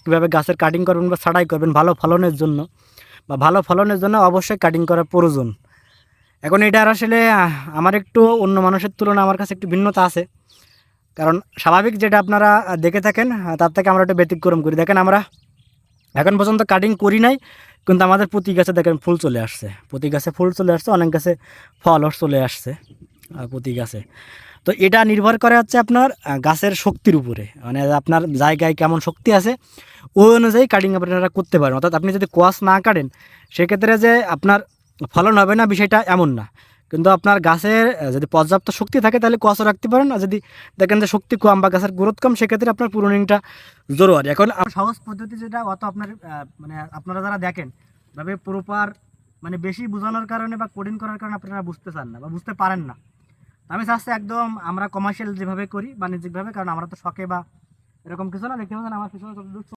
কীভাবে গাছের কাটিং করবেন বা ছাঁটাই করবেন ভালো ফলনের জন্য, বা ভালো ফলনের জন্য অবশ্যই কাটিং করা প্রয়োজন। এখন এটার আসলে আমার একটু অন্য মানুষের তুলনায় আমার কাছে একটু ভিন্নতা আছে। কারণ স্বাভাবিক যেটা আপনারা দেখে থাকেন তার থেকে আমরা একটু ব্যতিক্রম করি। দেখেন আমরা এখন পর্যন্ত কাটিং করি নাই, কিন্তু আমাদের প্রতি গাছে দেখেন ফুল চলে আসছে, প্রতি গাছে ফুল চলে আসছে, অনেক গাছে ফলও চলে আসছে প্রতি গাছে। তো এটা নির্ভর করে হচ্ছে আপনার গাছের শক্তির উপরে, মানে আপনার জায়গায় কেমন শক্তি আছে ওই অনুযায়ী কাটিং আপনারা করতে পারেন। অর্থাৎ আপনি যদি কোয়াশ না কাটেন সেক্ষেত্রে যে আপনার ফলন হবে না বিষয়টা এমন না, কিন্তু আপনার গাছের যদি পর্যাপ্ত শক্তি থাকে তাহলে কোয়াশও রাখতে পারেন। আর যদি দেখেন যে শক্তি কম বা গাছের গ্রোথ কম সেক্ষেত্রে আপনার প্রুনিংটা জরুরি। এখন সহজ পদ্ধতি যেটা অত আপনার মানে আপনারা যারা দেখেন ভাবে প্রপার মানে বেশি বোঝানোর কারণে বা কোডিং করার কারণে আপনারা বুঝতে চান না বা বুঝতে পারেন না। আমি চাচ্ছি একদম আমরা কমার্শিয়াল যেভাবে করি বাণিজ্যিকভাবে, কারণ আমরা তো শখে বা এরকম কিছু না। দেখতে পাচ্ছেন আমার পিছনে